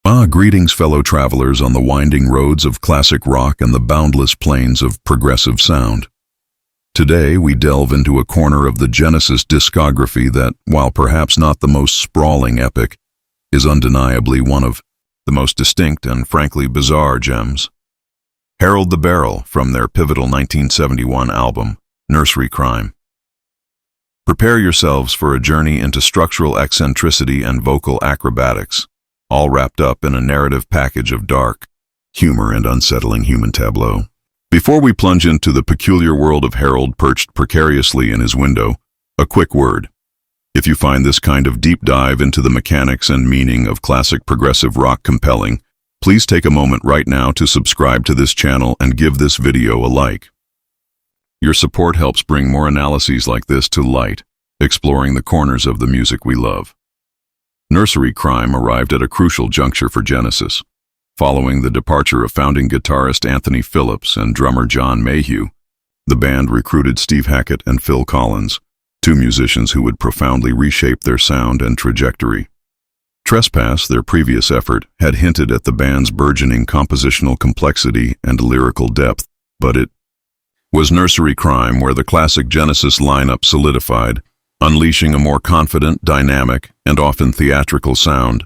Greetings fellow travelers on the winding roads of classic rock and the boundless plains of progressive sound. Today we delve into a corner of the Genesis discography that, while perhaps not the most sprawling epic, is undeniably one of the most distinct and frankly bizarre gems. Harold the Barrel, from their pivotal 1971 album, Nursery Cryme. Prepare yourselves for a journey into structural eccentricity and vocal acrobatics, all wrapped up in a narrative package of dark, humor and unsettling human tableau. Before we plunge into the peculiar world of Harold perched precariously in his window, a quick word. If you find this kind of deep dive into the mechanics and meaning of classic progressive rock compelling, please take a moment right now to subscribe to this channel and give this video a like. Your support helps bring more analyses like this to light, exploring the corners of the music we love. Nursery Cryme arrived at a crucial juncture for Genesis. Following the departure of founding guitarist Anthony Phillips and drummer John Mayhew, the band recruited Steve Hackett and Phil Collins, two musicians who would profoundly reshape their sound and trajectory. Trespass, their previous effort, had hinted at the band's burgeoning compositional complexity and lyrical depth, but it was Nursery Cryme where the classic Genesis lineup solidified, unleashing a more confident, dynamic, and often theatrical sound.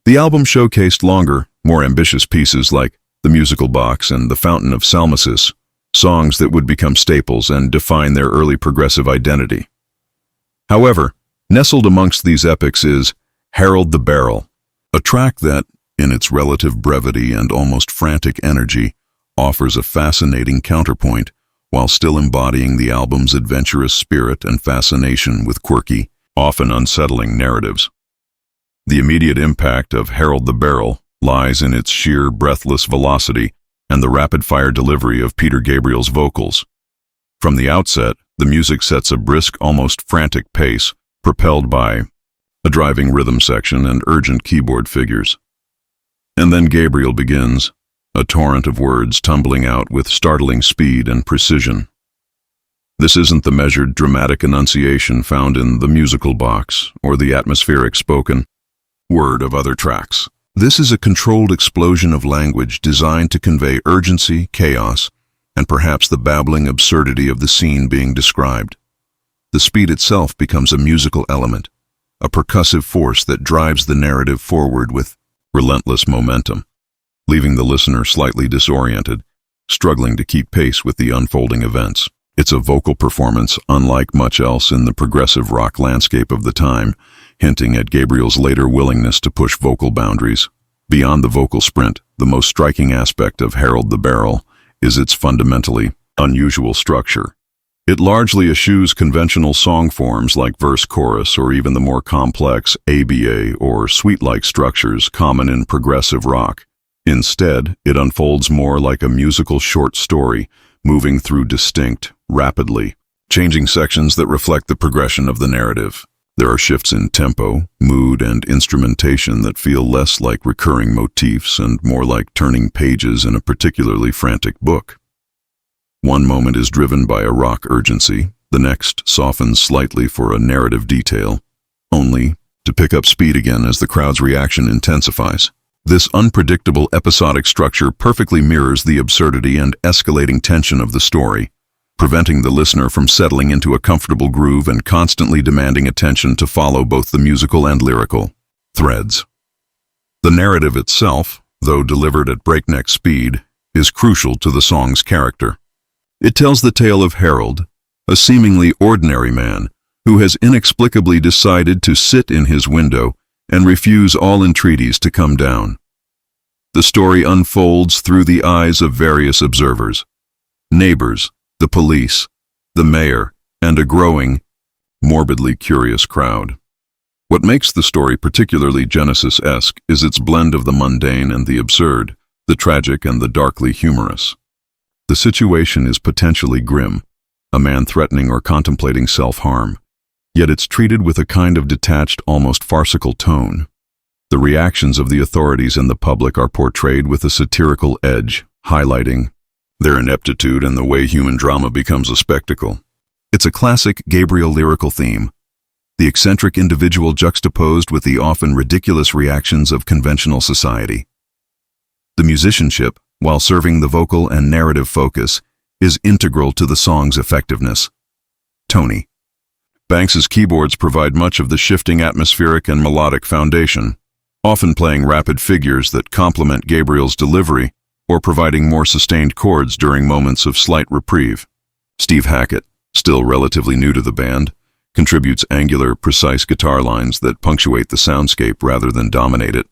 The album showcased longer, more ambitious pieces like The Musical Box and The Fountain of Salmacis, songs that would become staples and define their early progressive identity. However, nestled amongst these epics is Harold the Barrel, a track that, in its relative brevity and almost frantic energy, offers a fascinating counterpoint while still embodying the album's adventurous spirit and fascination with quirky, often unsettling narratives. The immediate impact of Harold the Barrel lies in its sheer, breathless velocity and the rapid-fire delivery of Peter Gabriel's vocals. From the outset, the music sets a brisk, almost frantic pace, propelled by a driving rhythm section and urgent keyboard figures. And then Gabriel begins, a torrent of words tumbling out with startling speed and precision. This isn't the measured, dramatic enunciation found in The Musical Box or the atmospheric spoken word of other tracks. This is a controlled explosion of language designed to convey urgency, chaos, and perhaps the babbling absurdity of the scene being described. The speed itself becomes a musical element, a percussive force that drives the narrative forward with relentless momentum, leaving the listener slightly disoriented, struggling to keep pace with the unfolding events. It's a vocal performance unlike much else in the progressive rock landscape of the time, hinting at Gabriel's later willingness to push vocal boundaries. Beyond the vocal sprint, the most striking aspect of Harold the Barrel is its fundamentally unusual structure. It largely eschews conventional song forms like verse-chorus or even the more complex ABA or suite-like structures common in progressive rock. Instead, it unfolds more like a musical short story, moving through distinct, rapidly changing sections that reflect the progression of the narrative. There are shifts in tempo, mood, and instrumentation that feel less like recurring motifs and more like turning pages in a particularly frantic book. One moment is driven by a rock urgency, the next softens slightly for a narrative detail, only to pick up speed again as the crowd's reaction intensifies. This unpredictable episodic structure perfectly mirrors the absurdity and escalating tension of the story, preventing the listener from settling into a comfortable groove and constantly demanding attention to follow both the musical and lyrical threads. The narrative itself, though delivered at breakneck speed, is crucial to the song's character. It tells the tale of Harold, a seemingly ordinary man who has inexplicably decided to sit in his window and refuse all entreaties to come down. The story unfolds through the eyes of various observers: neighbors, the police, the mayor, and a growing, morbidly curious crowd. What makes the story particularly Genesis-esque is its blend of the mundane and the absurd, the tragic and the darkly humorous. The situation is potentially grim, a man threatening or contemplating self-harm, yet it's treated with a kind of detached, almost farcical tone. The reactions of the authorities and the public are portrayed with a satirical edge, highlighting their ineptitude and the way human drama becomes a spectacle. It's a classic Gabriel lyrical theme, the eccentric individual juxtaposed with the often ridiculous reactions of conventional society. The musicianship, while serving the vocal and narrative focus, is integral to the song's effectiveness. Tony. Banks's keyboards provide much of the shifting atmospheric and melodic foundation, often playing rapid figures that complement Gabriel's delivery or providing more sustained chords during moments of slight reprieve. Steve Hackett, still relatively new to the band, contributes angular, precise guitar lines that punctuate the soundscape rather than dominate it,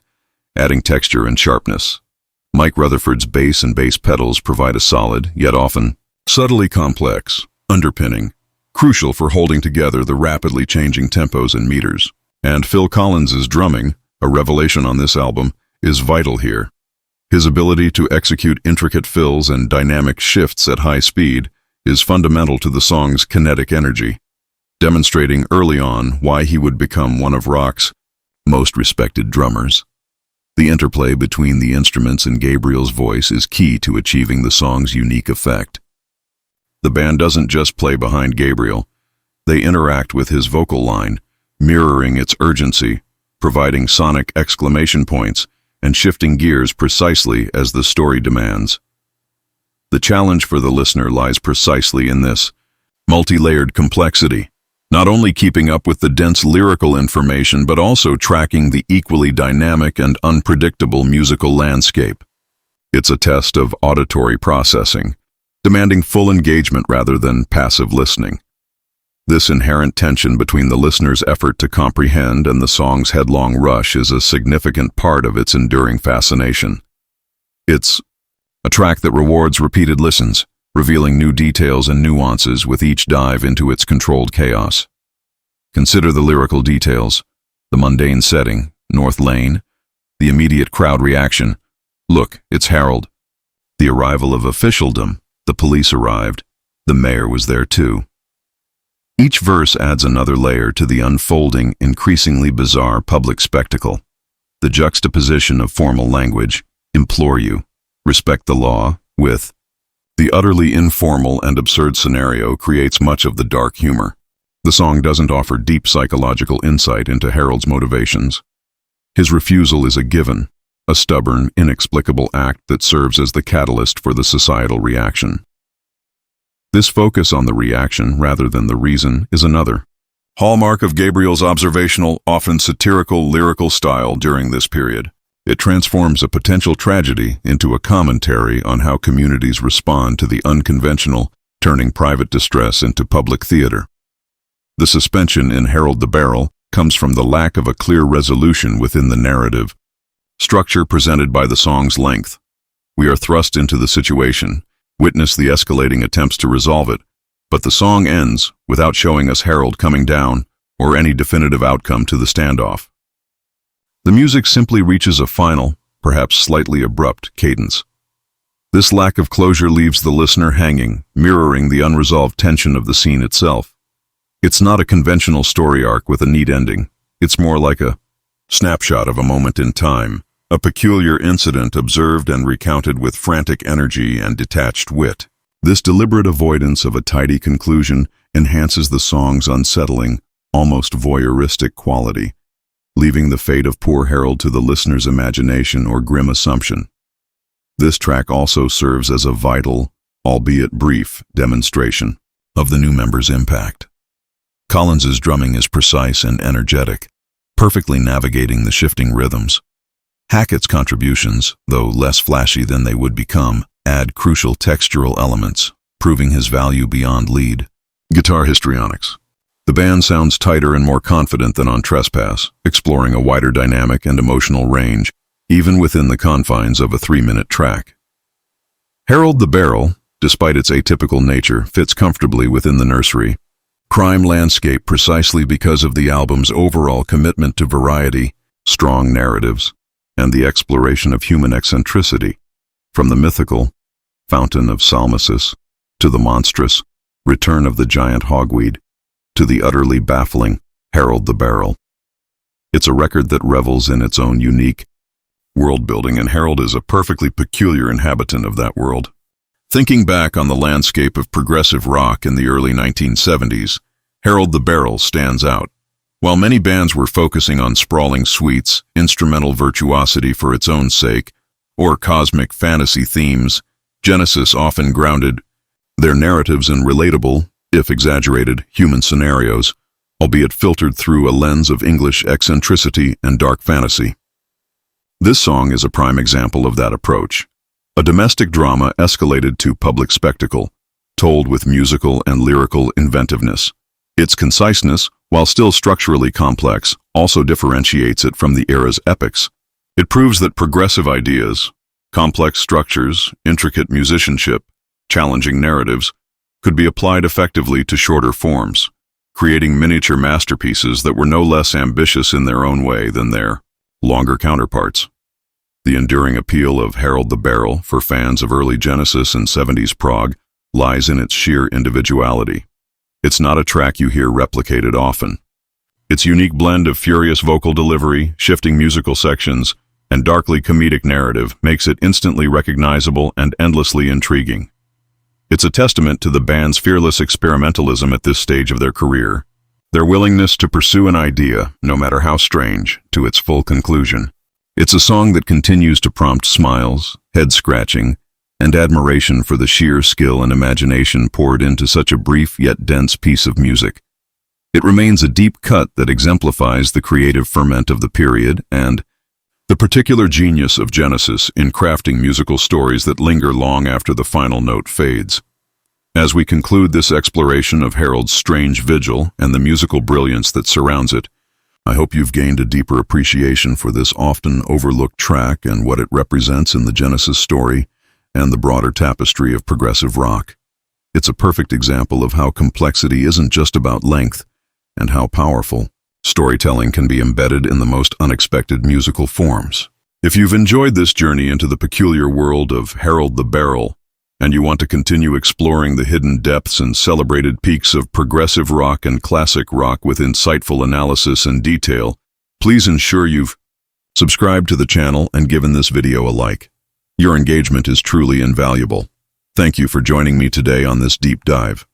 adding texture and sharpness. Mike Rutherford's bass and bass pedals provide a solid, yet often subtly complex, underpinning, crucial for holding together the rapidly changing tempos and meters. And Phil Collins's drumming, a revelation on this album, is vital here. His ability to execute intricate fills and dynamic shifts at high speed is fundamental to the song's kinetic energy, demonstrating early on why he would become one of rock's most respected drummers. The interplay between the instruments and Gabriel's voice is key to achieving the song's unique effect. The band doesn't just play behind Gabriel, they interact with his vocal line, mirroring its urgency, providing sonic exclamation points, and shifting gears precisely as the story demands. The challenge for the listener lies precisely in this multi-layered complexity, not only keeping up with the dense lyrical information but also tracking the equally dynamic and unpredictable musical landscape. It's a test of auditory processing, demanding full engagement rather than passive listening. This inherent tension between the listener's effort to comprehend and the song's headlong rush is a significant part of its enduring fascination. It's a track that rewards repeated listens, revealing new details and nuances with each dive into its controlled chaos. Consider the lyrical details, the mundane setting, North Lane, the immediate crowd reaction, "Look, it's Harold." The arrival of officialdom, the police arrived, the mayor was there too. Each verse adds another layer to the unfolding, increasingly bizarre public spectacle. The juxtaposition of formal language, "implore you, respect the law," with the utterly informal and absurd scenario creates much of the dark humor. The song doesn't offer deep psychological insight into Harold's motivations. His refusal is a given, a stubborn, inexplicable act that serves as the catalyst for the societal reaction. This focus on the reaction rather than the reason is another hallmark of Gabriel's observational, often satirical lyrical style during this period. It transforms a potential tragedy into a commentary on how communities respond to the unconventional, turning private distress into public theater. The suspension in Harold the Barrel comes from the lack of a clear resolution within the narrative structure presented by the song's length. We are thrust into the situation, witness the escalating attempts to resolve it, but the song ends without showing us Harold coming down or any definitive outcome to the standoff. The music simply reaches a final, perhaps slightly abrupt, cadence. This lack of closure leaves the listener hanging, mirroring the unresolved tension of the scene itself. It's not a conventional story arc with a neat ending. It's more like a snapshot of a moment in time, a peculiar incident observed and recounted with frantic energy and detached wit. This deliberate avoidance of a tidy conclusion enhances the song's unsettling, almost voyeuristic quality, leaving the fate of poor Harold to the listener's imagination or grim assumption. This track also serves as a vital, albeit brief, demonstration of the new member's impact. Collins's drumming is precise and energetic, perfectly navigating the shifting rhythms. Hackett's contributions, though less flashy than they would become, add crucial textural elements, proving his value beyond lead. Guitar histrionics. The band sounds tighter and more confident than on Trespass, exploring a wider dynamic and emotional range, even within the confines of a 3-minute track. Harold the Barrel, despite its atypical nature, fits comfortably within the nursery crime landscape precisely because of the album's overall commitment to variety, strong narratives, and the exploration of human eccentricity, from the mythical Fountain of Salmacis to the monstrous Return of the Giant Hogweed to the utterly baffling Harold the Barrel. It's a record that revels in its own unique world-building, and Harold is a perfectly peculiar inhabitant of that world. Thinking back on the landscape of progressive rock in the early 1970s, Harold the Barrel stands out. While many bands were focusing on sprawling suites, instrumental virtuosity for its own sake, or cosmic fantasy themes, Genesis often grounded their narratives in relatable, if exaggerated, human scenarios, albeit filtered through a lens of English eccentricity and dark fantasy. This song is a prime example of that approach. A domestic drama escalated to public spectacle, told with musical and lyrical inventiveness. Its conciseness, while still structurally complex, also differentiates it from the era's epics. It proves that progressive ideas, complex structures, intricate musicianship, challenging narratives, could be applied effectively to shorter forms, creating miniature masterpieces that were no less ambitious in their own way than their longer counterparts. The enduring appeal of Harold the Barrel for fans of early Genesis and 70s prog lies in its sheer individuality. It's not a track you hear replicated often. Its unique blend of furious vocal delivery, shifting musical sections, and darkly comedic narrative makes it instantly recognizable and endlessly intriguing. It's a testament to the band's fearless experimentalism at this stage of their career, their willingness to pursue an idea, no matter how strange, to its full conclusion. It's a song that continues to prompt smiles, head-scratching, and admiration for the sheer skill and imagination poured into such a brief yet dense piece of music. It remains a deep cut that exemplifies the creative ferment of the period and the particular genius of Genesis in crafting musical stories that linger long after the final note fades. As we conclude this exploration of Harold's strange vigil and the musical brilliance that surrounds it, I hope you've gained a deeper appreciation for this often overlooked track and what it represents in the Genesis story and the broader tapestry of progressive rock. It's a perfect example of how complexity isn't just about length, and how powerful storytelling can be embedded in the most unexpected musical forms. If you've enjoyed this journey into the peculiar world of Harold the Barrel, and you want to continue exploring the hidden depths and celebrated peaks of progressive rock and classic rock with insightful analysis and detail, please ensure you've subscribed to the channel and given this video a like. Your engagement is truly invaluable. Thank you for joining me today on this deep dive.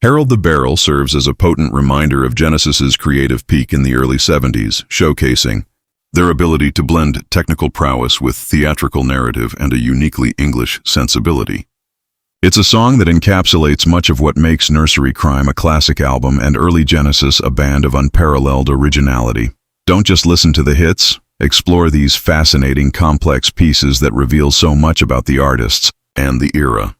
Harold the Barrel serves as a potent reminder of Genesis's creative peak in the early 70s, showcasing their ability to blend technical prowess with theatrical narrative and a uniquely English sensibility. It's a song that encapsulates much of what makes Nursery Crime a classic album and early Genesis a band of unparalleled originality. Don't just listen to the hits, explore these fascinating, complex pieces that reveal so much about the artists and the era.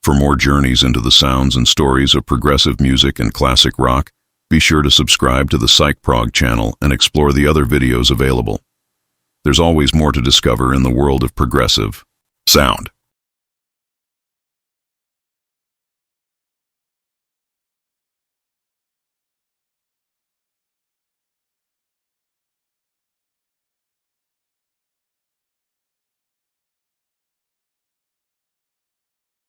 For more journeys into the sounds and stories of progressive music and classic rock, be sure to subscribe to the PsychProg channel and explore the other videos available. There's always more to discover in the world of progressive sound.